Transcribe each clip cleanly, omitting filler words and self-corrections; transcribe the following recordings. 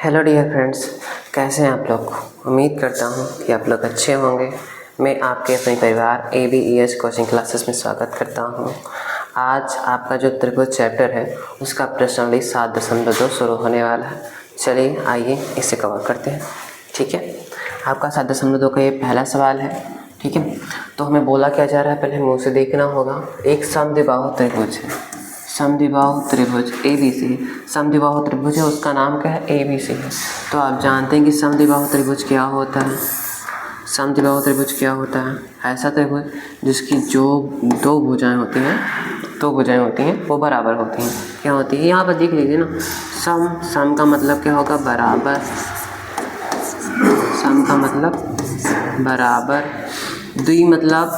Hello dear friends, कैसे हैं आप लोग। उम्मीद करता हूं कि आप लोग अच्छे होंगे। मैं आपके अपने परिवार ABES कोचिंग क्लासेस में स्वागत करता हूं। आज आपका जो त्रिभुज चैप्टर है उसका प्रश्नावली 7.2 शुरू होने वाला है। चलिए आइए इसे कवर करते हैं। ठीक है, आपका 7.2 का ये पहला सवाल है। ठीक है, तो हमें बोला क्या जा रहा है, पहले हमें उसे देखना होगा। एक समद्विबाहु त्रिभुज है, समद्विबाहु त्रिभुज ABC। समद्विबाहु त्रिभुज है, उसका नाम क्या है, ABC है। तो आप जानते हैं कि समद्विबाहु त्रिभुज क्या होता है। समद्विबाहु त्रिभुज क्या होता है, ऐसा त्रिभुज जिसकी जो दो भुजाएं होती हैं वो बराबर होती हैं। क्या होती है, यहाँ पर देख लीजिए ना। सम का मतलब क्या होगा, बराबर। सम का मतलब बराबर। द्वि मतलब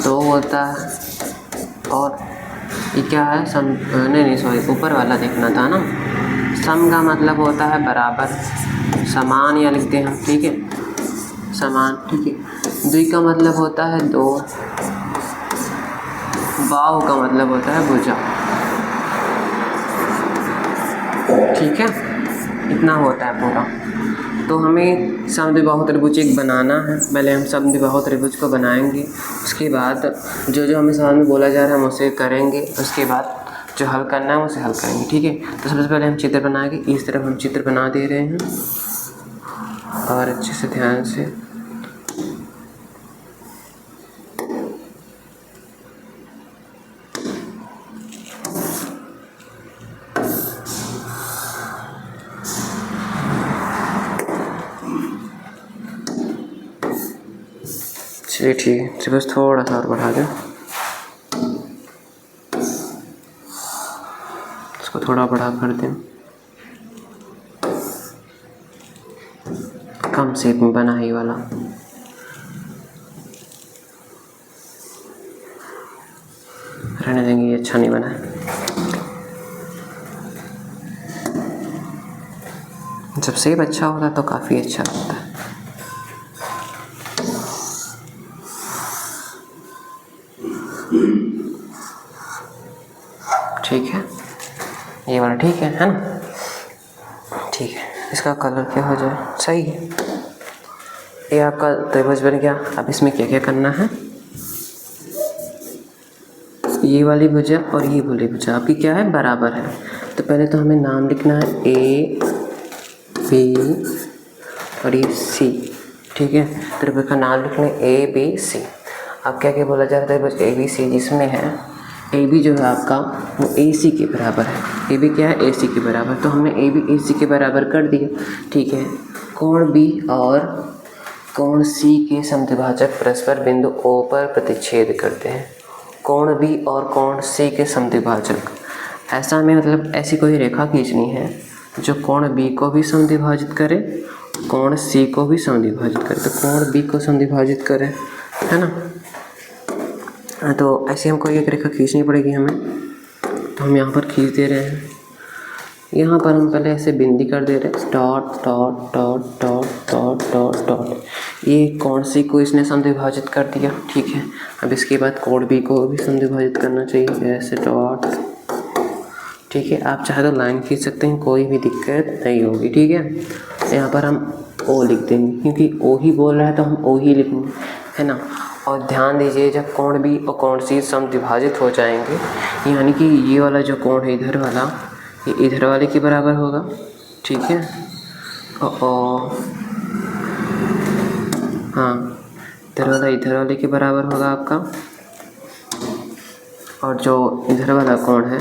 दो होता है। और ये क्या है, सम नहीं सॉरी, ऊपर वाला देखना था ना। सम का मतलब होता है बराबर, समान, या लिखते हैं हम। ठीक है, समान। ठीक है, द्वि का मतलब होता है दो। बाहु का मतलब होता है भुजा। ठीक है, इतना होता है पूरा। तो हमें समद्विबाहु त्रिभुज एक बनाना है। पहले हम समद्विबाहु त्रिभुज को बनाएंगे, उसके बाद जो जो हमें सवाल में बोला जा रहा है हम उसे करेंगे। उसके बाद जो हल करना है उसे हल करेंगे। ठीक है, तो सबसे पहले हम चित्र बनाएंगे। इस तरफ हम चित्र बना दे रहे हैं और अच्छे से ध्यान से। चलिए ठीक है, त्रिभुज थोड़ा सा और बढ़ा दें, इसको थोड़ा बड़ा कर दें। कम शेप में बना है ये वाला। रहने देंगे, ये अच्छा नहीं बना है। जब शेप अच्छा होता है तो काफ़ी अच्छा लगता है। ठीक है, ये वाला ठीक है ना। ठीक है, इसका कलर क्या हो जाए, सही है। ये आपका त्रिभुज बन गया। अब इसमें क्या क्या करना है, ये वाली भुजा और ये वाली भुजा आपकी क्या है, बराबर है। तो पहले तो हमें नाम लिखना है AB और ये C। ठीक है, त्रिभुज का नाम लिखना है ABC। अब क्या क्या बोला जा रहा है, त्रिभुज ABC जिसमें है AB जो है आपका वो AC के बराबर है। AB क्या है, AC के बराबर। तो हमने AB AC के बराबर कर दिया। ठीक है, कोण B और कोण C के समद्विभाजक परस्पर बिंदु O पर प्रतिच्छेद करते हैं। कोण B और कोण C के समद्विभाजक, ऐसा हमें मतलब ऐसी कोई रेखा खींचनी है जो कोण B को भी समद्विभाजित करे, कोण C को भी समद्विभाजित करे। तो कोण B को समद्विभाजित करे, है ना। तो ऐसे हमको एक रेखा खींचनी पड़ेगी हमें। तो हम यहाँ पर खींच दे रहे हैं। यहाँ पर हम पहले ऐसे बिंदी कर दे रहे हैं, dot dot dot dot dot dot dot. ये कोण C को इसने समद्विभाजित कर दिया। ठीक है, अब इसके बाद कोण B को भी समद्विभाजित करना चाहिए, ऐसे डॉट। ठीक है, आप चाहे तो लाइन खींच सकते हैं, कोई भी दिक्कत नहीं होगी। ठीक है, यहाँ पर हम O लिख देंगे, क्योंकि O ही बोल रहा है तो हम O ही लिखेंगे, है ना। और ध्यान दीजिए, जब कोण B और कोण C समद्विभाजित हो जाएंगे, यानी कि ये वाला जो कोण है इधर वाला, ये इधर वाले के बराबर होगा। ठीक है, हाँ, इधर वाले के बराबर होगा आपका। और जो इधर वाला कोण है,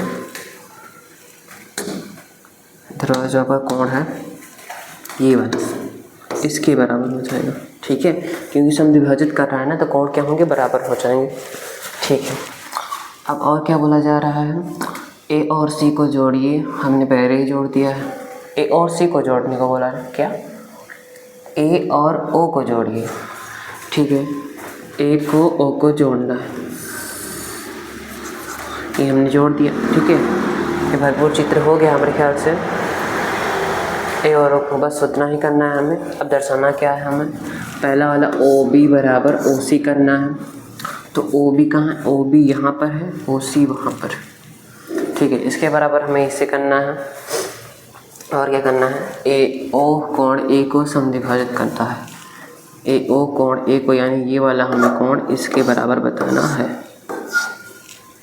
इधर वाला जो आपका कोण है ये वाला, इसके बराबर हो जाएगा। ठीक है, क्योंकि समद्विभाजित कर रहा है ना, तो कोण क्या होंगे, बराबर हो जाएंगे। ठीक है, अब और क्या बोला जा रहा है, A और C को जोड़िए। हमने पहले ही जोड़ दिया है। A और C को जोड़ने को बोला है, क्या, A और O को जोड़िए। ठीक है, A को O को जोड़ना है, ये हमने जोड़ दिया। ठीक है, ये भरपूर चित्र हो गया हमारे ख्याल से। A और O को बस उतना ही करना है हमें। अब दर्शाना क्या है हमें, पहला वाला OB बराबर OC करना है। तो OB कहाँ है, OB यहाँ पर है, OC वहाँ पर। ठीक है, इसके बराबर हमें इससे करना है। और क्या करना है, ए ओ कोण ए को समद्विभाजित करता है। ए ओ कोण ए को, यानी ये वाला हमें कोण इसके बराबर बताना है।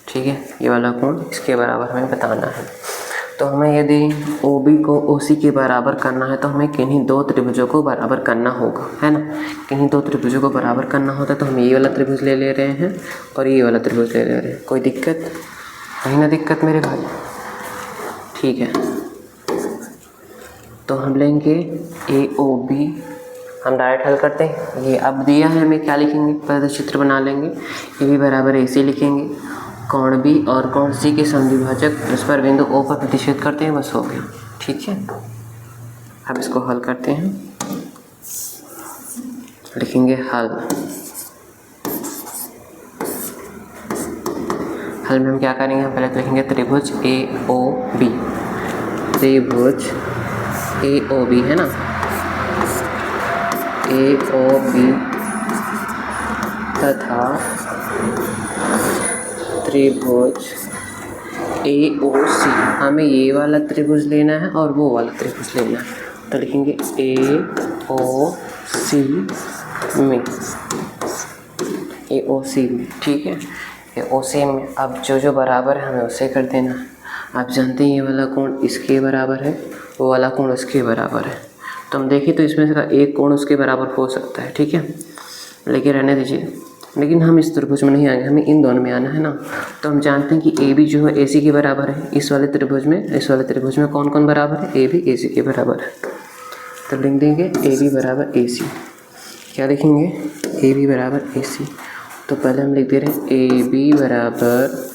ठीक है, ये वाला कोण इसके बराबर हमें बताना है। तो हमें यदि ओ बी को ओ सी के बराबर करना है तो हमें किन्हीं दो त्रिभुजों को बराबर करना होगा, है ना। किन्हीं दो त्रिभुजों को बराबर करना होता है तो हम ये वाला त्रिभुज ले रहे हैं और ये वाला त्रिभुज ले रहे हैं। कोई दिक्कत? कहीं ना दिक्कत मेरे भाई? ठीक है, तो हम लेंगे ए ओ बी, हम डायरेक्ट हल करते हैं। ये अब दिया है, हमें क्या लिखेंगे, पहले तो चित्र बना लेंगे। ए बी बराबर ए सी लिखेंगे, कोण बी और कोण सी के समद्विभाजक परस्पर बिंदु ओ पर प्रतिच्छेद करते हैं, बस हो गया। ठीक है, अब इसको हल करते हैं। लिखेंगे हल। हल में हम क्या करेंगे, हम पहले तो लिखेंगे त्रिभुज ए ओ बी, त्रिभुज ए ओ बी, है ना, ए ओ बी तथा त्रिभुज ए ओ सी। हमें ये वाला त्रिभुज लेना है और वो वाला त्रिभुज लेना है, तो लिखेंगे ए ओ सी में, ए ओ सी में। ठीक है, ए ओ सी में अब जो बराबर है हमें उसे कर देना है। आप जानते हैं ये वाला कोण इसके बराबर है, वो वाला कोण उसके बराबर है, तो हम देखें तो इसमें से एक कोण उसके बराबर हो सकता है। ठीक है, लेकिन रहने दीजिए, लेकिन हम इस त्रिभुज में नहीं आएंगे, हमें इन दोनों में आना है ना। तो हम जानते हैं कि ए बी जो है ए सी के बराबर है। इस वाले त्रिभुज में कौन कौन बराबर है, ए बी ए सी के बराबर है। तो लिख देंगे ए बी बराबर ए सी। क्या लिखेंगे, ए बी बराबर ए सी। तो पहले हम लिख दे रहे हैं ए बी बराबर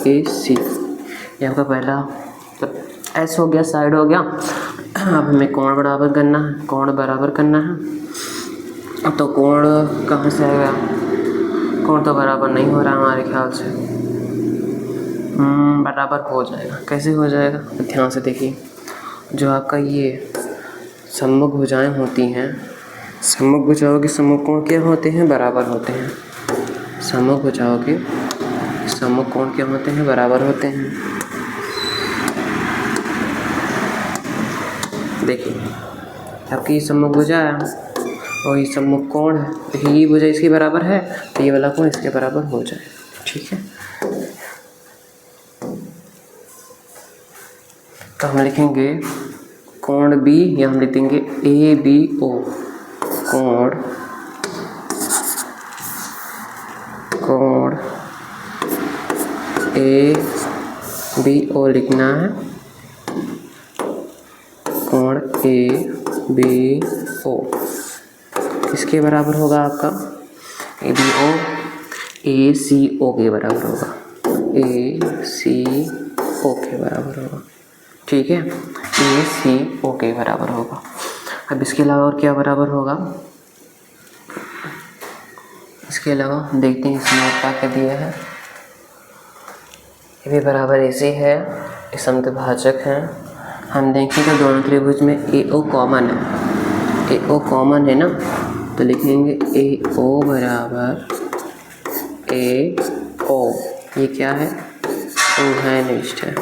ए सी। ये आपका पहला मतलब एस हो गया, साइड हो गया। अब हमें कोण बराबर करना है, कोण बराबर करना है। तो कोण कहाँ से आएगा, कोण तो बराबर नहीं हो रहा हमारे ख्याल से। बराबर हो जाएगा, कैसे हो जाएगा, ध्यान से देखिए। जो आपका ये सम्मुख भुजाएं होती हैं, सम्मुख भुजाओं के सम्मुख कोण क्या होते हैं, बराबर होते हैं। सम्मुख भुजाओं के सम्मुख कोण क्या होते हैं, बराबर होते हैं। देखिए आपकी ये सम्मुख भुजा है और ये सम्मुख कोण है, देखिए ये भुजा इसके बराबर है तो ये वाला कोण इसके बराबर हो जाएगा। ठीक है, तो हम लिखेंगे कोण बी, या हम लिख देंगे ए बी ओ, कोण ए बी ओ लिखना है, कोण ए बी ओ किसके बराबर होगा आपका, ए बी ओ ए सी ओ के बराबर होगा, ए सी ओ के बराबर होगा। ठीक है, ए सी ओ के बराबर होगा। अब इसके अलावा और क्या बराबर होगा, इसके अलावा देखते हैं इसमें और क्या दिया है। ए बी बराबर ए सी है, ये समद्विभाजक है। हम देखें तो दोनों त्रिभुज में ए ओ कॉमन है, ए ओ कॉमन है ना, तो लिखेंगे ए ओ बराबर ए ओ। ये क्या है, उभयनिष्ठ है।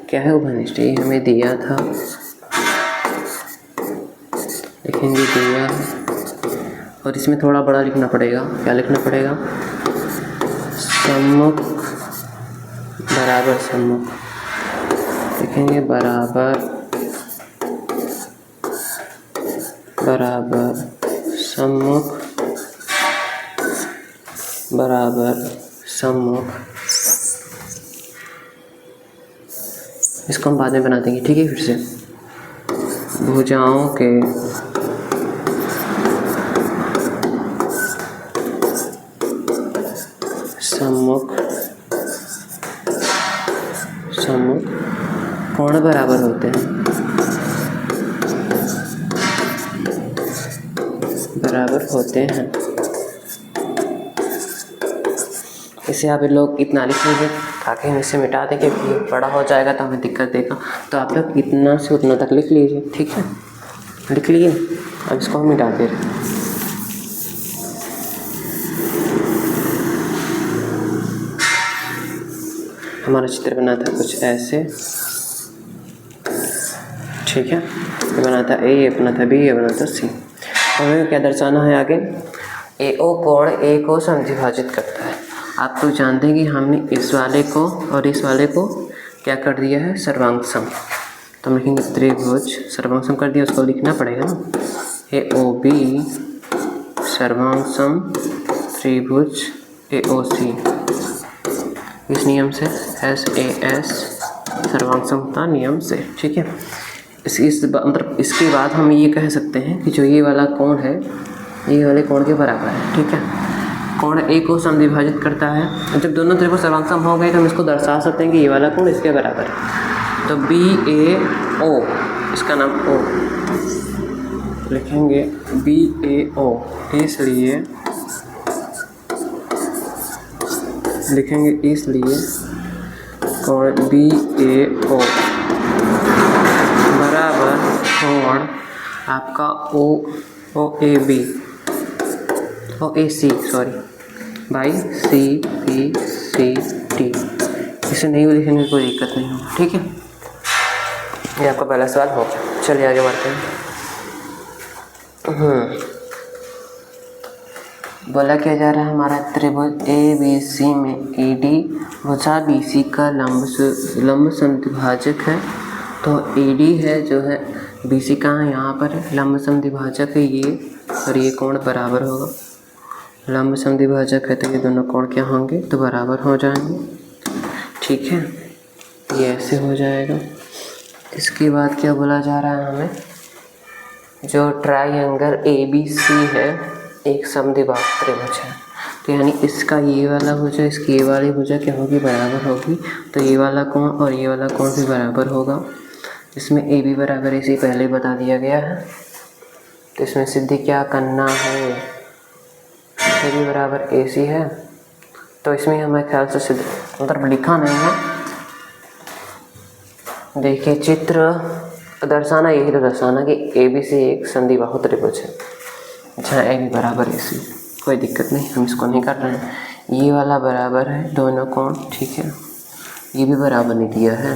क्या है उभयनिष्ठ, ये हमें दिया था, लिखेंगे दिया है। और इसमें थोड़ा बड़ा लिखना पड़ेगा, क्या लिखना पड़ेगा, सम्मुख बराबर सम्मुख, लिखेंगे बराबर सम्मुख बराबर सम्मुख। इसको हम बाद में बना देंगे। ठीक है, फिर से भुजाओं के सम्मुख कोण बराबर होते हैं, इसे आप लोग इतना लिख लीजिए ताकि हम इसे मिटा दें, क्योंकि बड़ा हो जाएगा तो हमें दिक्कत देगा। तो आप लोग इतना से उतना तक लिख लीजिए। ठीक है, लिख लीजिए। अब इसको हम मिटा दे रहे हैं। हमारा चित्र बना था कुछ ऐसे, ठीक है। ये बना था ए, ये बना था बी, ये बना था सी। हमें क्या दर्शाना है आगे, AO कोण ए को समद्विभाजित करता है। आप तो जानते हैं कि हमने इस वाले को और इस वाले को क्या कर दिया है, सर्वांग सम। तो हम लिखेंगे त्रिभुज सर्वांग सम कर दिया, उसको लिखना पड़ेगा ना, AOB सर्वांग सम त्रिभुज AOC। इस नियम से SAS सर्वांग समता नियम से, ठीक है। मतलब इसके बाद हम ये कह सकते हैं कि जो ये वाला कोण है ये वाले कोण के बराबर है, ठीक है। कोण ए को समद्विभाजित करता है। जब दोनों त्रिभुज सर्वांग सम हो गए तो हम इसको दर्शा सकते हैं कि ये वाला कोण इसके बराबर है। तो BAO, इसका नाम O लिखेंगे, BAO, इसलिए लिखेंगे, इसलिए कोण BAO बराबर कोण आपका OAB OAC बाई CBCD। इसे नहीं लिखेंगे कोई दिक्कत नहीं होगा, ठीक है। ये आपका पहला सवाल हो गया। चलिए आगे बढ़ते हैं। बोला क्या जा रहा है, हमारा त्रिभुज ABC में AD भुजा BC का लंब समद्विभाजक है। तो AD है जो है, BC कहाँ है, यहाँ पर है, लंब समद्विभाजक है ये, और ये कोण बराबर होगा। लंब समद्विभाजक है तो ये दोनों कोण क्या होंगे, तो बराबर हो जाएंगे, ठीक है। ये ऐसे हो जाएगा। इसके बाद क्या बोला जा रहा है हमें, जो ट्राइंगल ABC है एक समद्विबाहु त्रिभुज है। तो यानी इसका ये वाला भुजा इसकी ये वाली भुजा क्या होगी, बराबर होगी। तो ये वाला कोण और ये वाला कोण भी बराबर होगा। इसमें AB बराबर AC पहले ही बता दिया गया है। तो इसमें सिद्धि क्या करना है, AB बराबर AC है। तो इसमें हमें ख्याल से सिद्ध मतलब लिखा नहीं है, देखिए चित्र दर्शाना, यही तो दर्शाना कि ABC एक समद्विबाहु त्रिभुज है जहाँ AB बराबर AC। कोई दिक्कत नहीं, हम इसको नहीं कर रहे हैं। ये वाला बराबर है दोनों कोण, ठीक है। ये भी बराबर नहीं दिया है,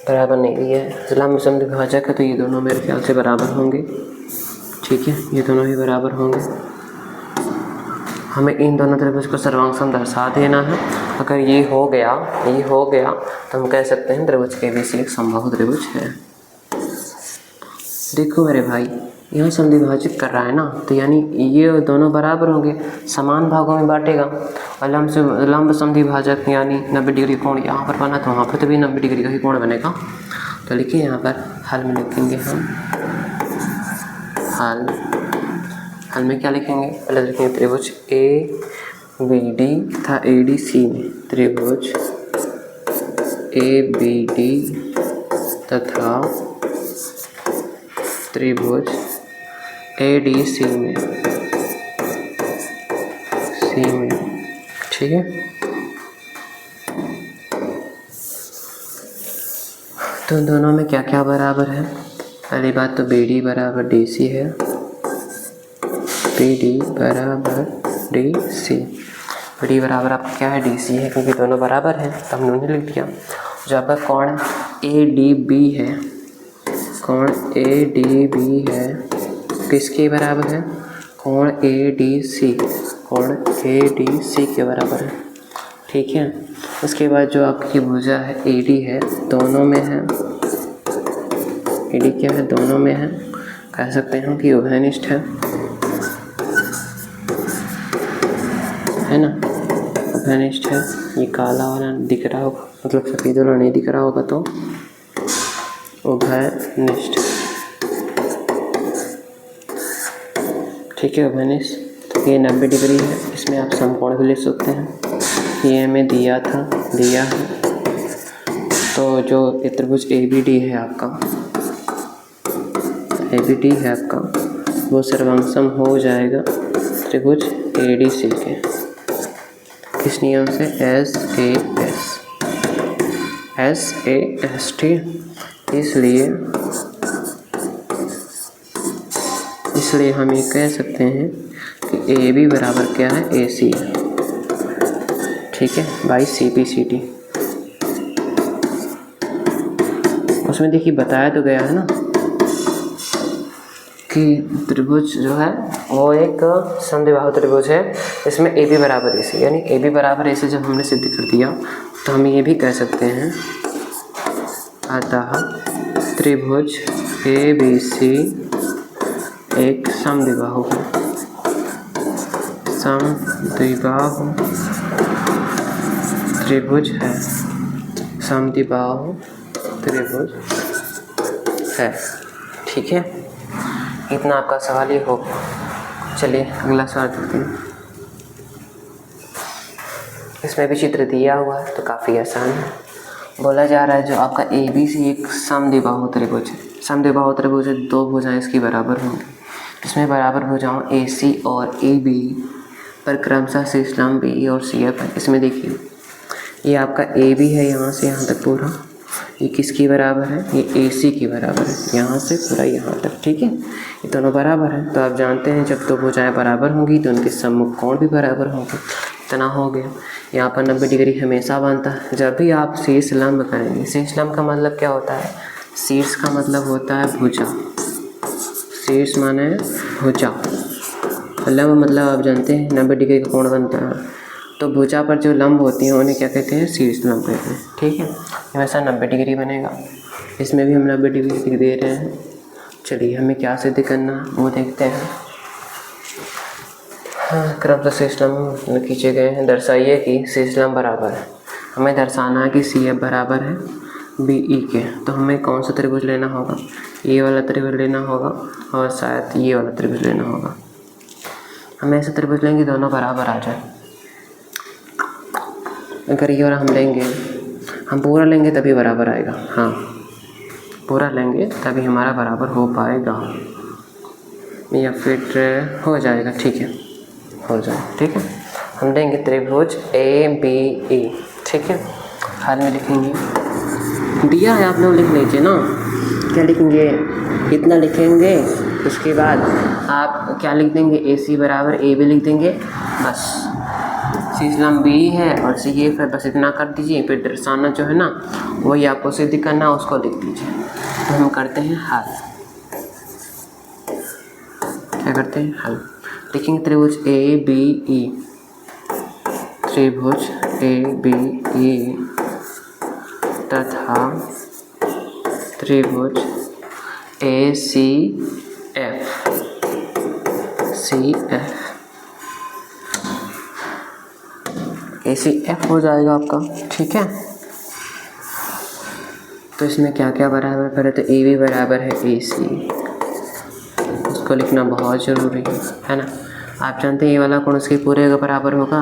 बराबर नहीं दिया है। लंब समद्विभाजक है तो ये दोनों मेरे ख्याल से बराबर होंगे, ठीक है। ये दोनों ही बराबर होंगे। हमें इन दोनों त्रिभुज को सर्वांग सम दर्शा देना है। अगर ये हो गया तो हम कह सकते हैं त्रिभुज ABC एक समबाहु त्रिभुज है। देखो मेरे भाई, यहाँ समद्विभाजित कर रहा है ना, तो यानी ये दोनों बराबर होंगे, समान भागों में बांटेगा। और लंब समद्विभाजक यानी 90 डिग्री कोण यहाँ पर बना तो वहाँ पर तो भी 90 डिग्री का ही कोण बनेगा। तो लिखिए यहाँ पर हल में लिखेंगे हम, हल में क्या लिखेंगे, पहले लिखेंगे त्रिभुज ABD तथा ADC में, त्रिभुज ABD तथा त्रिभुज ADC में, ठीक है। तो दोनों में क्या क्या बराबर है, पहली बात तो BD बराबर DC है, BD बराबर DC। BD बराबर आपका क्या है, DC है, क्योंकि दोनों बराबर हैं तो हमने उन्हें लिख दिया। जो आपका कोण ADB है, कोण ADB है किसके बराबर है, कोण ADC, कोण ADC के बराबर है, ठीक है। उसके बाद जो आपकी भुजा है AD है, दोनों में है, AD क्या है, दोनों में है, कह सकते हैं कि उभयनिष्ठ है ना, उभयनिष्ठ है। ये काला वाला दिख रहा होगा, मतलब सफ़ेद वाला नहीं दिख रहा होगा तो उभयनिष्ठ, ठीक है, उभयनिष्ठ। तो ये 90 डिग्री है, इसमें आप समकोण भी लिख सकते हैं, ये हमें दिया है। तो जो त्रिभुज ABD है आपका, वो सर्वांग सम हो जाएगा त्रिभुज ADC के, किस नियम से, SAS, ठीक। इसलिए हम ये कह सकते हैं कि AB बराबर क्या है, AC है, ठीक है, बाई CBCD। उसमें देखिए बताया तो गया है ना कि त्रिभुज जो है वो एक समद्विबाहु त्रिभुज है, इसमें ए बी बराबर ए सी, यानी ए बी बराबर ए सी जब हमने सिद्ध कर दिया तो हम ये भी कह सकते हैं अतः त्रिभुज ए बी सी एक समद्विबाहु है। समद्विबाहु त्रिभुज है, समद्विबाहु त्रिभुज है। ठीक है, इतना आपका सवाल ही हो। चलिए अगला सवाल देखते हैं। इसमें भी चित्र दिया हुआ है तो काफ़ी आसान है। बोला जा रहा है जो आपका ए बी सी एक समद्विबाहु त्रिभुज है। समद्विबाहु त्रिभुज है, दो भुजाएं इसकी बराबर होंगी। इसमें बराबर भुजाओं ए सी और ए बी पर क्रमशः शीर्ष लंब बी और सी एफ है। इसमें देखिए ये आपका ए बी है, यहाँ से यहाँ तक पूरा, ये किसकी बराबर है, ये ए सी की बराबर है, यहाँ से पूरा यहाँ तक। ठीक है, ये दोनों बराबर है। तो आप जानते हैं जब दो भुजाएं बराबर होंगी तो उनके सम्मुख कोण भी बराबर होंगे। इतना हो गया। यहाँ पर 90 डिग्री हमेशा बनता है जब भी आप शीर्ष लंब करेंगे। शीर्ष लंब का मतलब क्या होता है, शीर्ष का मतलब होता है भुजा, शीर्ष माने भुजा, लंब मतलब आप जानते हैं 90 डिग्री का कोण बनता है। तो भुजा पर जो लंब होती हैं उन्हें क्या कहते हैं, शीर्ष लंब कहते हैं। ठीक है, हमेशा 90 डिग्री बनेगा। इसमें भी हम 90 डिग्री दे रहे हैं। चलिए हमें क्या सिद्ध करना वो देखते हैं। हाँ, क्रमशः शीर्ष लंब खींचे गए हैं। दर्शाइए कि शीर्ष लंब बराबर है। हमें दर्शाना है कि सी एफ बराबर है बी ई के। तो हमें कौन सा त्रिभुज लेना होगा, ये वाला त्रिभुज लेना होगा और शायद ये वाला त्रिभुज लेना होगा। हम ऐसे त्रिभुज लेंगे दोनों बराबर आ जाए। अगर ये वाला हम लेंगे, हम पूरा लेंगे तभी बराबर आएगा। हाँ, पूरा लेंगे तभी हमारा बराबर हो पाएगा या फिर हो जाएगा। ठीक है, हो जाए। ठीक है, हम लेंगे त्रिभुज ए बी ई। ठीक है, हाल में लिखेंगे, दिया है आप लोग लिख लीजिए ना। क्या लिखेंगे, इतना लिखेंगे। उसके बाद आप क्या लिख देंगे, ए सी बराबर ए बी लिख देंगे। बस शीर्ष लंब बी है और सी ए, फिर बस इतना कर दीजिए। फिर दर्शाना जो है ना वही आपको सिद्ध करना, उसको लिख दीजिए। तो हम करते हैं हल। क्या करते हैं, हल। लिखेंगे त्रिभुज ए बी ई, त्रिभुज ए बी ई तथा त्रिभुज ए सी एफ, सी एफ, ए सी एफ हो जाएगा आपका। ठीक है, तो इसमें क्या क्या बराबर, पहले तो ए बी बराबर है ए सी, उसको लिखना बहुत ज़रूरी है ना। आप जानते हैं ये वाला कोण उसके पूरे का बराबर होगा,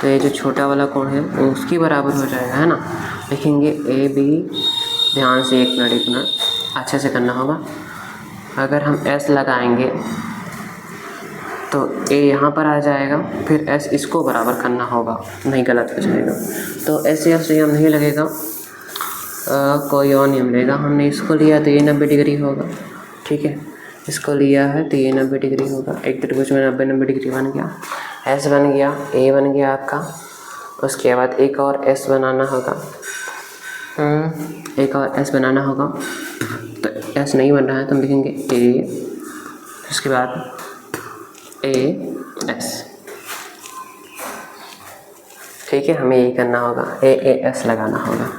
तो ये जो छोटा वाला कोण है वो उसकी बराबर हो जाएगा, है ना। लिखेंगे ए बी, ध्यान से एक मिनट अच्छे से करना होगा। अगर हम एस लगाएंगे तो ए यहाँ पर आ जाएगा, फिर एस इसको बराबर करना होगा, नहीं गलत हो जाएगा। तो एस या नियम नहीं लगेगा, कोई और नियम लेगा। हमने इसको लिया तो ये 90 डिग्री होगा। ठीक है, इसको लिया है तो ये 90 डिग्री होगा। एक त्रिभुज में 90 डिग्री बन गया। एस बन गया, ए बन गया आपका। उसके बाद एक और एस बनाना होगा, एक और एस बनाना होगा। तो एस नहीं बन रहा है तो हम लिखेंगे ए, उसके बाद ए एस। ठीक है, हमें यही करना होगा, ए एस लगाना होगा।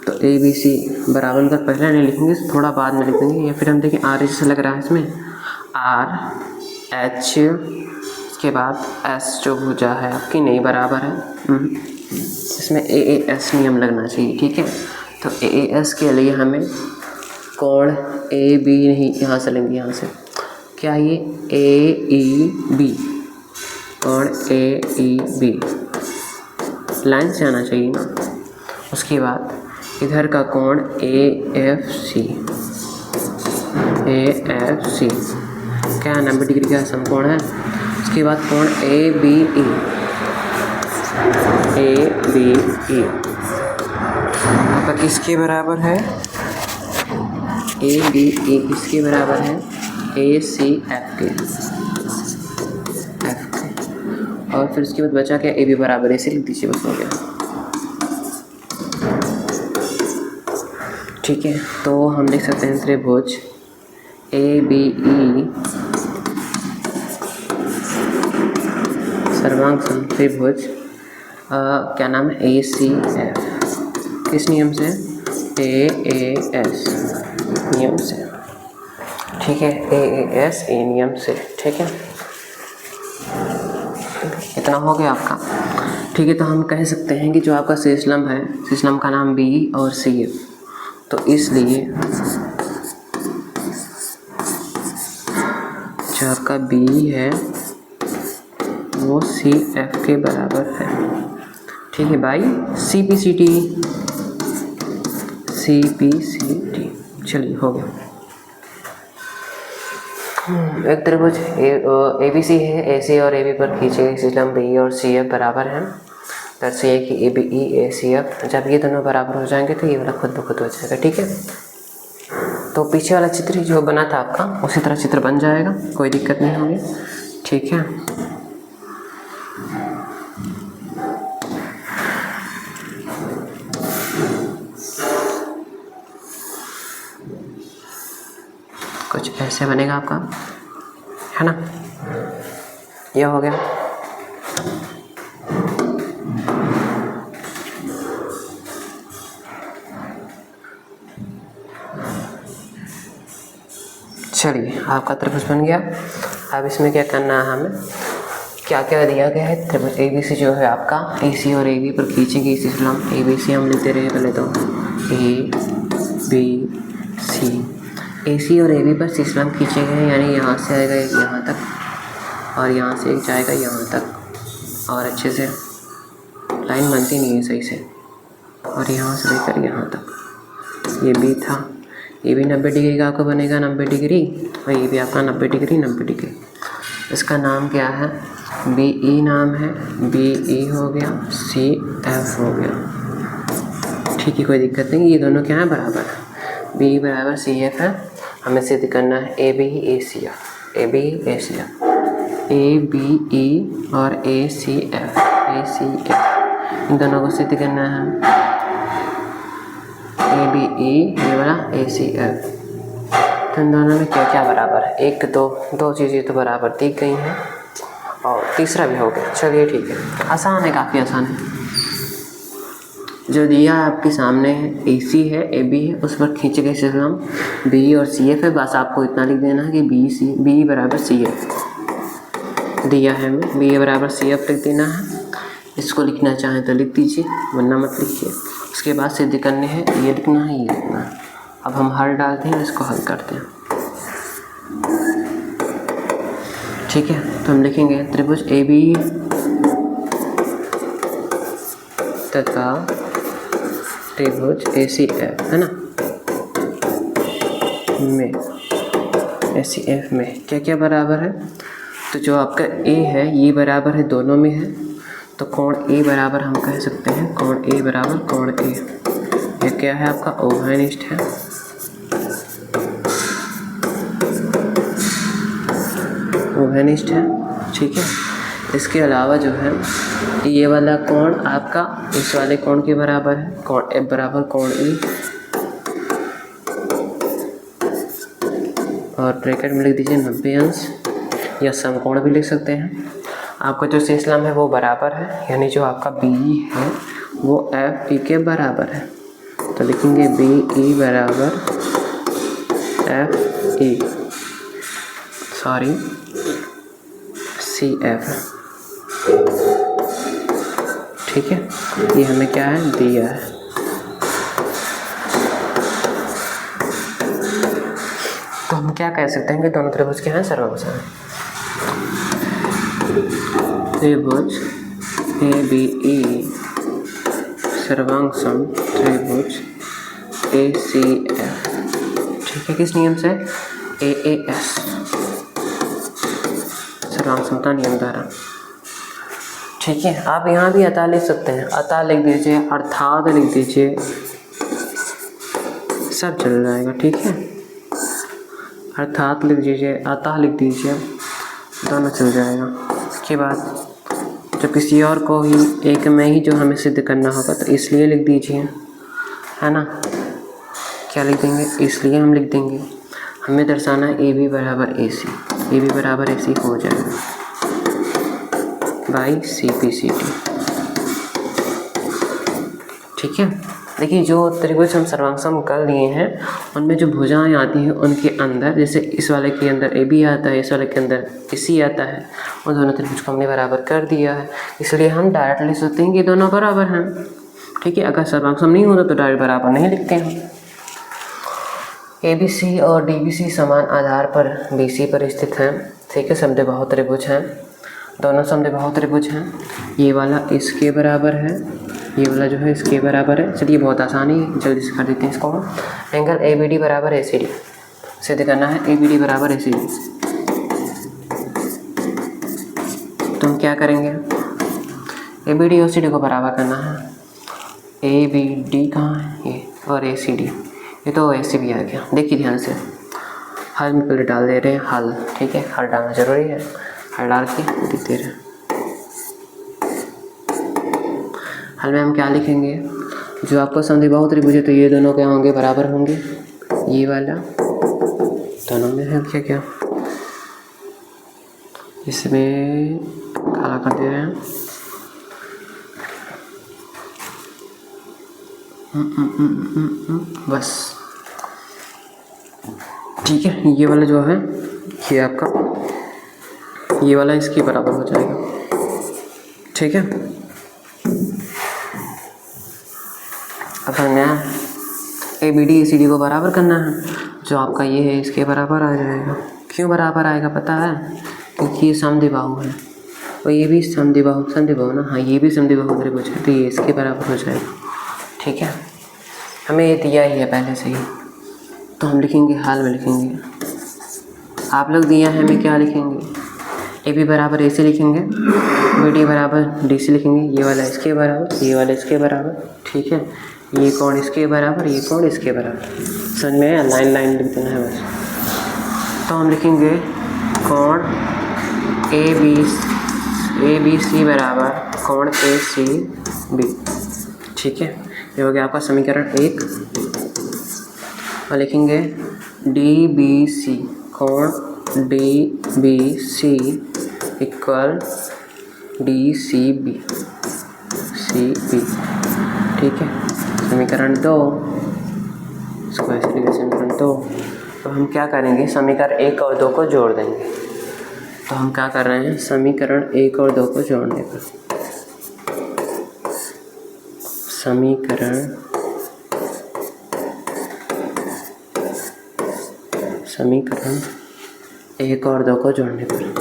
तो ए बी सी बराबर का पहले नहीं लिखेंगे, थोड़ा बाद में लिखेंगे। या फिर हम देखें आर जैसे लग रहा है इसमें, आर एच, उसके बाद एस जो भुजा है आपकी नहीं बराबर है, इसमें ए एस नियम लगना चाहिए। ठीक है, तो ए एस के लिए हमें कोण ए बी नहीं, यहाँ से लेंगे, यहाँ से क्या ये ए ई बी, कोण ए ई बी लाइन से आना चाहिए ना। उसके बाद इधर का कोण A F C, A F C क्या 90 डिग्री का समकोण है। उसके बाद कोण A B E, A B E आपका किसके बराबर है, ए बी ई किसके बराबर है, ए सी एफ के, एफ के। और फिर उसके बाद बचा क्या, ए बी बराबर, ऐसे लिख दीजिए, बस हो गया। ठीक है, तो हम लिख सकते हैं त्रिभुज ABE सर्वांग त्रिभुज क्या नाम है ACF, किस नियम से? AAS नियम से, ठीक है, AAS A नियम से, ठीक है। इतना हो गया आपका, ठीक है। तो हम कह सकते हैं कि जो आपका शीर्षलंब है, शीर्षलंब का नाम B और CF, तो इसलिए जो आपका B है वो CF के बराबर है, ठीक है, बाई CPCT। चलिए हो गया। एक त्रिभुज ABC है, AC और AB पर खींचे गए शीर्षलंब BE और CF बराबर हैं। दर्शाइए कि ABE ACF, जब ये दोनों बराबर हो जाएंगे तो ये वाला खुद ब खुद हो जाएगा, ठीक है। तो पीछे वाला चित्र जो बना था आपका उसी तरह चित्र बन जाएगा, कोई दिक्कत नहीं होगी, ठीक है। कुछ ऐसे बनेगा आपका, है ना। यह हो गया। चलिए आपका त्रिभुज बन गया। अब इसमें क्या करना है, हमें क्या क्या दिया गया है। त्रिभुज ABC जो है आपका AC और AB पर खींचेंगे शीर्षलंब ABC हम लिखते रहे पहले तो ABC, AC और AB पर शीर्षलंब खींचे गए, यानी यहाँ से आएगा एक यहाँ तक और यहाँ से एक जाएगा यहाँ तक, और अच्छे से लाइन बनती नहीं है सही से, और यहाँ से लेकर यहाँ तक ये B था, ये भी 90 डिग्री का आपका बनेगा, 90 डिग्री, और ये भी आपका 90 डिग्री 90 डिग्री। इसका नाम क्या है? BE नाम है, BE हो गया, CF हो गया, ठीक है, कोई दिक्कत नहीं। ये दोनों क्या है? बराबर है, BE बराबर CF है। हमें सिद्ध करना है ABE ACF, ABE ACF, ABE और ACF, इन दोनों को सिद्ध करना है। ABE ये वाला ACF, तो इन दोनों में क्या क्या बराबर है? एक दो चीज़ें तो बराबर दी गई हैं और तीसरा भी हो गया। चलिए ठीक है, आसान है, काफ़ी आसान है। जो दिया है आपके सामने है AC है, AB है, उस पर खींचे गए शीर्षलंब BE और CF है। बस आपको इतना लिख देना है कि BE बराबर CF दिया है, हमें BE बराबर CF लिख देना है। इसको लिखना चाहें तो लिख दीजिए, वरना मत लिखिए। उसके बाद सिद्ध करने हैं, ये लिखना है, ये लिखना है। अब हम हल डालते हैं, इसको हल करते हैं, ठीक है। तो हम लिखेंगे त्रिभुज AB तथा त्रिभुज ACF, है ना, में ACF में क्या क्या बराबर है। तो जो आपका A है ये बराबर है, दोनों में है, तो कोण A बराबर हम कह सकते हैं, कोण A बराबर कोण A, ये क्या है आपका? ओवलनिष्ठ है, ओवलनिष्ठ है, ठीक है। इसके अलावा जो है ये वाला कोण आपका इस वाले कोण के बराबर है, कोण F बराबर कोण E, और ब्रैकेट में लिख दीजिए 90 अंश, या समकोण भी लिख सकते हैं। आपका जो शीर्षलंब है वो बराबर है, यानी जो आपका BE है वो FE के बराबर है, तो लिखेंगे BE बराबर FE, सॉरी CF, ठीक है। ये हमें क्या है? दिया है। तो हम क्या कह सकते हैं कि दोनों त्रिभुज क्या हैं? सर्वसम। त्रिभुज ABE सर्वांग सम त्रिभुज ACF, ठीक है, किस नियम से? AAS सर्वांग समता नियम द्वारा, ठीक है। आप यहाँ भी अतः लिख सकते हैं, अतः लिख दीजिए, अर्थात लिख दीजिए, सब चल जाएगा, ठीक है। अर्थात लिख दीजिए, अतः लिख दीजिए, दोनों चल जाएगा। उसके बाद जब किसी और को ही एक में ही जो हमें सिद्ध करना होगा तो इसलिए लिख दीजिए, है ना, क्या लिख देंगे, इसलिए हम लिख देंगे हमें दर्शाना है ए बी बराबर ए सी, ए बी बराबर ए सी हो जाएगा by C P C T. ठीक है, देखिए जो त्रिभुज हम सर्वांग कर लिए हैं उनमें जो भुजाएं आती हैं उनके अंदर, जैसे इस वाले के अंदर ए बी आता है, इस वाले के अंदर ए सी आता है, उन दोनों त्रिभुज को हमने बराबर कर दिया है, इसलिए हम डायरेक्ट लिख सकते हैं कि दोनों बराबर हैं। ठीक है, अगर सर्वांग नहीं होता तो डायरेक्ट बराबर नहीं लिखते हैं। ए बी सी और डी बी सी समान आधार पर बी सी पर स्थित हैं। ठीक है, समद्विबाहु त्रिभुज हैं, दोनों समद्विबाहु त्रिभुज हैं। ये वाला इसके बराबर है, ये वाला जो है इसके बराबर है। चलिए बहुत आसानी है, जल्दी से कर देते हैं इसको। एंगल ए बी डी बराबर ए सी डी सिद्ध करना है, ए बी डी बराबर ए सी डी। तो हम क्या करेंगे, ए बी डी और सी डी को बराबर करना है। ए बी डी कहाँ है, ये, और ए सी डी, ये तो ऐसे भी आ गया। देखिए ध्यान से, हल में पहले डाल दे रहे हैं हल। ठीक है, हल डालना जरूरी है, हल डाल के लिख दे रहे हैं। हल में हम क्या लिखेंगे, जो आपको समद्विबाहु त्रिभुज है तो ये दोनों क्या होंगे, बराबर होंगे। ये वाला दोनों में है क्या क्या, इसमें काला कर दे रहे हैं। बस ठीक है, ये वाला जो है ये आपका, ये वाला इसके बराबर हो जाएगा। ठीक है, अब समझना A B D A C D को बराबर करना है, जो आपका ये है इसके बराबर आ जाएगा। क्यों बराबर आएगा पता है, क्योंकि ये समद्विबाहु है और ये भी समद्विबाहु ना, हाँ ये भी समद्विबाहु त्रिभुज है, तो ये इसके बराबर हो जाएगा। ठीक है, हमें ये दिया ही है पहले से ही, तो हम लिखेंगे हाल में लिखेंगे। आप लोग दिया है, हमें क्या लिखेंगे, ए बी बराबर ए सी लिखेंगे, बी डी बराबर डी सी लिखेंगे, ये वाला इसके बराबर, ये वाला इसके बराबर। ठीक है, ये कोण इसके बराबर, ये कोण इसके बराबर। समझ में आया, लाइन लाइन लिख देना है बस। तो हम लिखेंगे कोण ए बी सी बराबर कोण ए सी बी। ठीक है, ये हो गया आपका समीकरण 1। और लिखेंगे डी बी सी, कोण D B C equal D C B, ठीक है। समीकरण 2, इसको ऐसे लिखें समीकरण 2। तो हम क्या करेंगे, समीकरण 1 और 2 को जोड़ देंगे। तो हम क्या कर रहे हैं, समीकरण 1 और 2 को जोड़ने पर समीकरण 1 और 2 को जोड़ने पर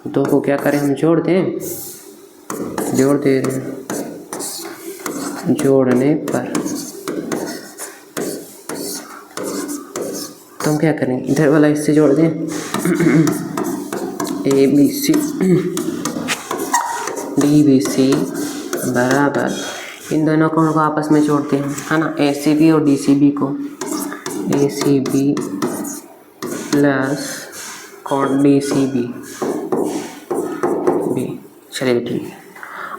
दो को क्या करें, हम जोड़ दे रहे हैं। जोड़ने पर तो हम क्या करेंगे, इधर वाला इससे जोड़ दें A B C D B C बराबर, इन दोनों कोणों को आपस में जोड़ते हैं, है ना, ए सी बी और डी सी बी को, ए सी बी प्लस कोण डी सी बी। चलिए ठीक है,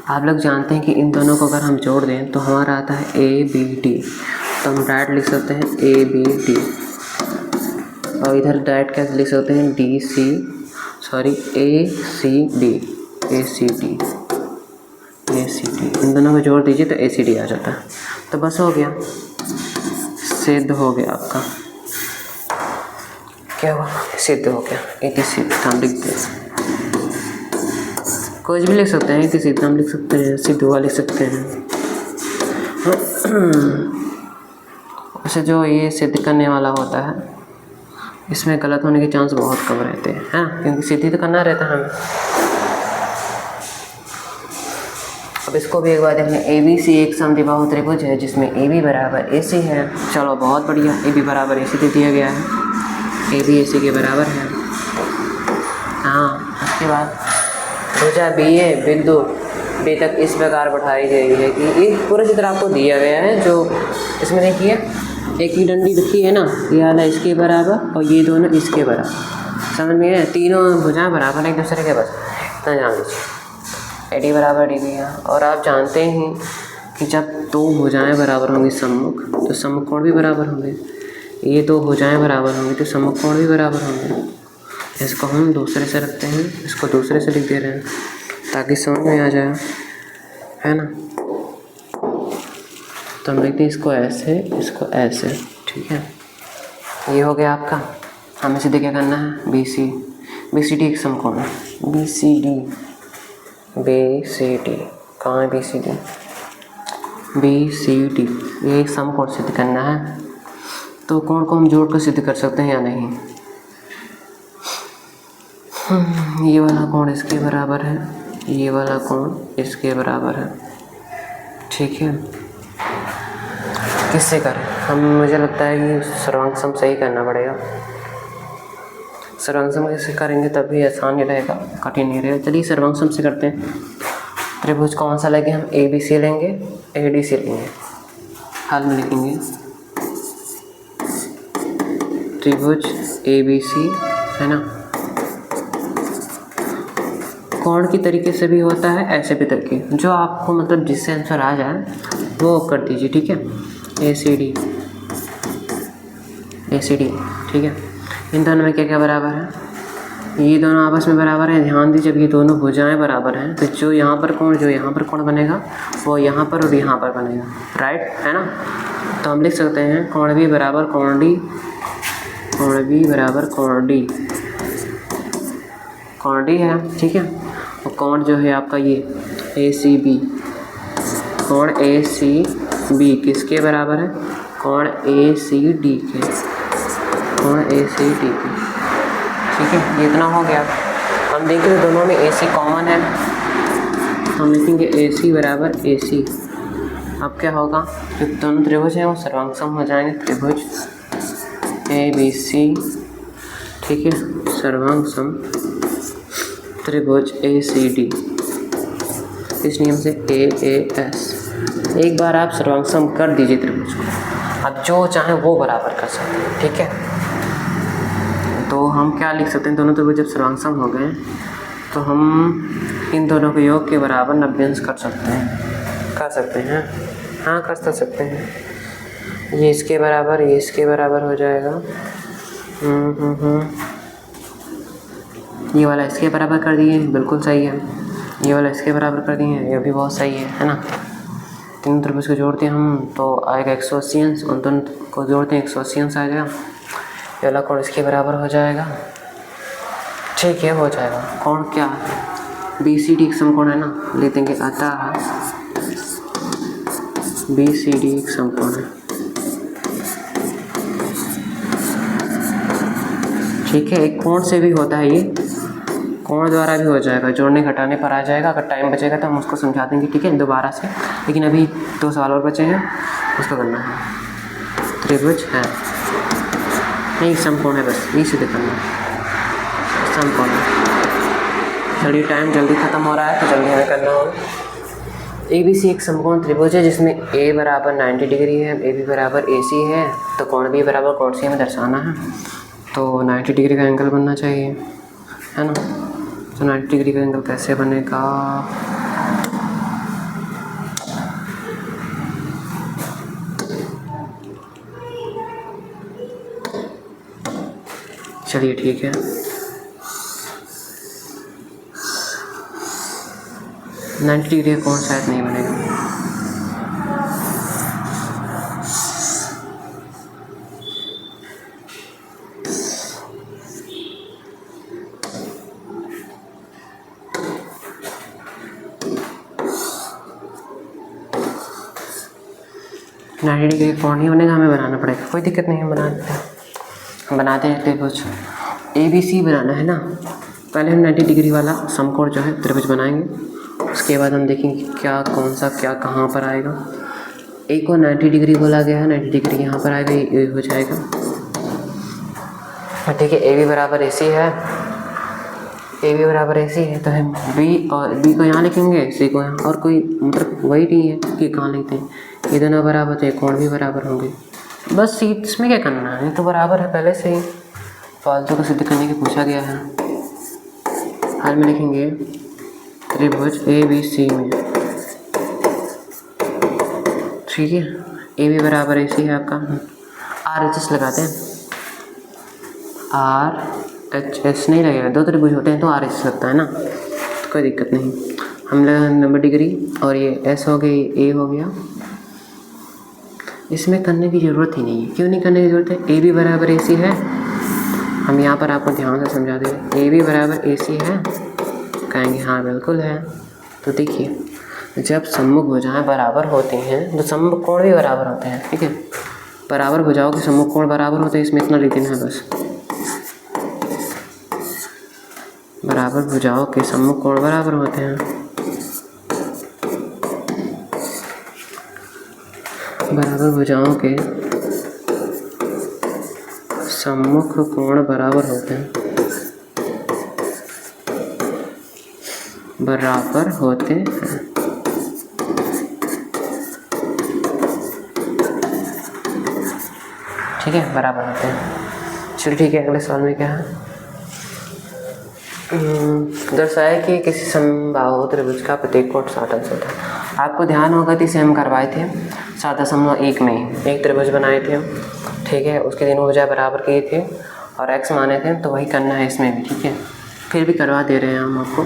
आप लोग जानते हैं कि इन दोनों को अगर हम जोड़ दें तो हमारा आता है ए बी डी, तो हम डायरेक्ट लिख सकते हैं ए बी डी, और इधर डायरेक्ट कैसे लिख सकते हैं ए सी डी। इन दोनों को जोड़ दीजिए तो ए सी डी आ जाता है। तो बस हो गया, सिद्ध हो गया आपका, क्या हुआ, सिद्ध हो गया। इति सिद्ध हम लिखते हैं, कुछ भी लिख सकते हैं, इति सिद्ध हम लिख सकते हैं, सिद्ध हुआ लिख सकते हैं। वैसे जो ये सिद्ध करने वाला होता है इसमें गलत होने के चांस बहुत कम रहते हैं, हाँ, क्योंकि सिद्ध तो करना रहता है हमें। अब इसको भी एक बार देख लें, ए बी सी एक समद्विबाहु त्रिभुज है जिसमें ए बी बराबर ए सी है। चलो बहुत बढ़िया, ए बी बराबर ए सी दे दिया गया है, ए बी ए सी के बराबर है। हाँ, उसके बाद भुजा बी ए बिंदु बी तक इस प्रकार बढ़ाई गई है कि ये पूरा चित्र आपको दिया गया है। जो इसमें देखिए एक ही डंडी रखी है ना, ये वाला इसके बराबर और ये दोनों इसके बराबर, समझ में आया, तीनों भुजाएं बराबर एक दूसरे के बस। इतना जान लीजिए, AD बराबर DB है। और आप जानते हैं कि जब दो भुजाएं बराबर होंगी सम्मुख, तो सम्मुख कोण भी बराबर होंगे। ये दो भुजाएं बराबर होंगी तो सम्मुख कोण भी बराबर होंगे। इसको हम दूसरे से रखते हैं, इसको दूसरे से लिख दे रहे हैं ताकि समझ में आ जाए, है ना। तो हम लिखते हैं इसको ऐसे, इसको ऐसे, ठीक है। ये हो गया आपका। हमें सीधे क्या करना है, BCD एक समकोण है। BCD कहाँ है BCD ये एक समकोण सिद्ध करना है। तो कोण को हम जोड़ कर सिद्ध कर सकते हैं या नहीं। ये वाला कोण इसके बराबर है, ये वाला कोण इसके बराबर है, ठीक है। किससे करें मुझे लगता है कि सर्वांग सम से ही करना पड़ेगा। सर्वांग सम कैसे करेंगे तभी आसान ही रहेगा, कठिन नहीं रहेगा। चलिए सर्वांग सम से करते हैं। त्रिभुज कौन सा लेंगे हम, ABC लेंगे, ADC लेंगे। हाल में लिखेंगे त्रिभुज ABC, है ना। कोण की तरीके से भी होता है, ऐसे भी तरीके, जो आपको मतलब जिससे आंसर आ जाए वो कर दीजिए, ठीक है। ACD, ठीक है। इन दोनों में क्या क्या बराबर है, ये दोनों आपस में बराबर है। ध्यान दीजिए, जब ये दोनों भुजाएं बराबर हैं तो जो यहाँ पर कोण बनेगा वो यहाँ पर और यहाँ पर बनेगा, राइट, है ना। तो हम लिख सकते हैं कोण B बराबर कोण D, कोण D है, ठीक है। और कोण जो है आपका ये ACB, कोण ACB किसके बराबर है, कोण ACD के, ठीक है। ये इतना हो गया। हम देखेंगे दोनों में AC कॉमन है, हम लिखेंगे AC बराबर AC। अब क्या होगा, जो दोनों त्रिभुज हैं वो सर्वांग सम हो जाएंगे। त्रिभुज ABC, ठीक है, सर्वांग सम त्रिभुज ACD, इस नियम से AAS। एक बार आप सर्वांग सम कर दीजिए त्रिभुज को, आप जो चाहें वो बराबर कर सकते हैं, ठीक है। तो हम क्या लिख सकते हैं, दोनों त्रिभुज जब सर्वांग सम हो गए तो हम इन दोनों के योग के बराबर 90 अंश कर सकते हैं, हाँ कर सकते हैं। ये इसके बराबर हो जाएगा। ये वाला इसके बराबर कर दिए, बिल्कुल सही है। ये वाला इसके बराबर कर दिए, ये भी बहुत सही है ना। तीनों त्रिभुज को जोड़ते हैं हम तो आएगा 180 अंश, उन दोनों को जोड़ते हैं 180 अंश आ जाएगा। ये वाला कोण इसके बराबर हो जाएगा, ठीक है, हो जाएगा। कोण क्या है, BCD एक समकोण है ना, ले देंगे अतः BCD एक समकोण है, ठीक है। एक कोण से भी होता है, ये कोण द्वारा भी हो जाएगा, जोड़ने घटाने पर आ जाएगा। अगर टाइम बचेगा तो हम उसको समझा देंगे, ठीक है, दोबारा से। लेकिन अभी 2 सवाल और बचे हैं, उसको करना है। त्रिभुज है नहीं, समकोण है, बस यही सीधे करना है, समकोण है। चलिए टाइम जल्दी ख़त्म हो रहा है तो जल्दी हमें करना होगा। ABC एक समकोण त्रिभुज है जिसमें A बराबर 90 डिग्री है, AB बराबर AC है, तो कोण B बराबर कोण C हमें दर्शाना है। तो 90 डिग्री का एंगल बनना चाहिए, है ना। तो 90 डिग्री का एंगल कैसे बनेगा, चलिए ठीक है। 90 डिग्री का कोण शायद नहीं बनेगा, डिग्री कोण नहीं बनेगा, हमें बनाना पड़ेगा। कोई दिक्कत नहीं है, बनाते हैं त्रिभुज ABC बनाना है ना। पहले हम 90 डिग्री वाला समकोण जो है त्रिभुज बनाएंगे, उसके बाद हम देखेंगे क्या कौन सा क्या कहाँ पर आएगा। A को 90 डिग्री बोला गया है, 90 डिग्री यहाँ पर आएगा, ये हो जाएगा, ठीक है। AB बराबर AC है, तो हम B को यहाँ लिखेंगे, C को यहाँ, और कोई मतलब वही नहीं है कि कहाँ लिखते हैं। ये दोनों बराबर तो कोण भी बराबर होंगे, बस इसमें क्या करना है, ये तो बराबर है पहले से ही, फालतू को सिद्ध करने की पूछा गया है। हाल में लिखेंगे त्रिभुज ABC में, ठीक है। AB बराबर AC है आपका, RHS लगाते हैं, RHS नहीं लगेगा, दो त्रिभुज होते हैं तो RHS लगता है ना, तो कोई दिक्कत नहीं। हम लगा 90 डिग्री और ये S हो गई, A हो गया। इसमें करने की ज़रूरत ही नहीं है, क्यों नहीं करने की ज़रूरत है, AB बराबर AC है। हम यहाँ पर आपको ध्यान से समझा दें, AB बराबर AC है, कहेंगे हाँ बिल्कुल है। तो देखिए जब सम्मुख भुजाएं बराबर होती हैं तो सम्मुख कोण भी बराबर होते हैं, ठीक है। बराबर भुजाओं के सम्मुख कोण बराबर होते हैं, इसमें इतना लिख देना है बस। बराबर भुजाओं के सम्मुख कोण बराबर होते हैं, बराबर भुजाओं के सम्मुख कोण बराबर होते हैं, बराबर होते हैं, ठीक है, बराबर होते हैं। चलिए ठीक है, अगले सवाल में क्या है, दर्शाए कि किसी समबाहु त्रिभुज का प्रत्येक कोण 60 अंश होता है। आपको ध्यान होगा कि इसे हम करवाए थे 7.1 में, एक त्रिभुज बनाए थे, ठीक है, उसके तीनों भुजाएं बराबर किए थे और x माने थे, तो वही करना है इसमें भी, ठीक है। फिर भी करवा दे रहे हैं हम आपको।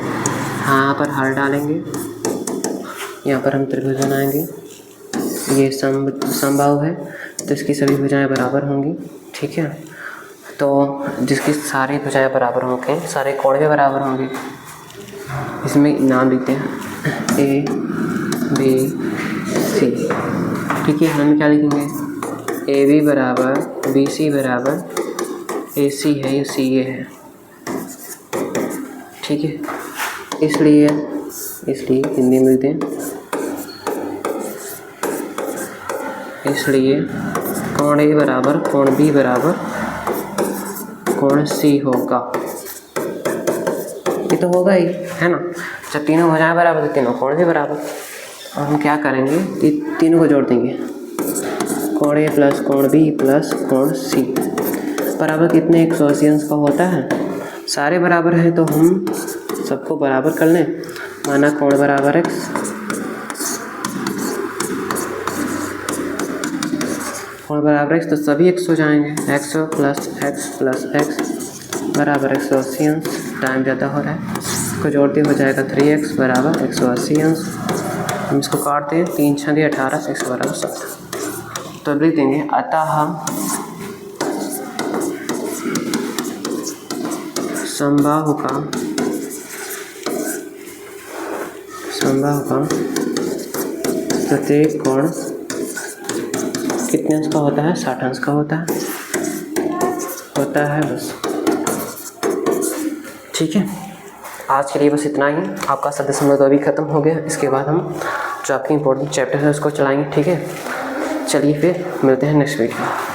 हाँ, यहाँ पर हल डालेंगे, यहाँ पर हम त्रिभुज बनाएंगे, ये समबाहु है तो इसकी सभी भुजाएं बराबर होंगी, ठीक है। तो जिसकी सारी भुजाएं बराबर होंगे, सारे कोण भी बराबर होंगे। इसमें नाम लिखते हैं A B C, ठीक है। हम क्या लिखेंगे, AB बराबर BC बराबर AC है, ये CA है, ठीक है। इसलिए हिंदी में लिखते हैं, इसलिए कोण A बराबर कोण B बराबर कोण C होगा। ये तो होगा ही, है ना। जब तीनों भुजाएं बराबर तो तीनों कोण भी बराबर। और हम क्या करेंगे, तीनों को जोड़ देंगे, कोण A प्लस कोण B प्लस कोण C बराबर कितने 180 अंश का होता है। सारे बराबर हैं तो हम सबको बराबर कर लें, माना कोण बराबर x, कोण बराबर x तो सभी x हो जाएंगे, x प्लस x बराबर 180 अंश, टाइम ज़्यादा हो रहा है, इसको जोड़ते हो जाएगा 3x बराबर 180 अंश। हम इसको काटते हैं, 3 × 6 = 18, x बराबर 7। तो अब लिख देंगे, अतः समबाहु का प्रत्येक कोण कितने अंश का होता है, 60 अंश का होता है बस, ठीक है। आज के लिए बस इतना ही। आपका 7.2 अभी ख़त्म हो गया, इसके बाद हम जो आपकी इंपॉर्टेंट चैप्टर है उसको चलाएंगे, ठीक है। चलिए फिर मिलते हैं नेक्स्ट वीडियो में।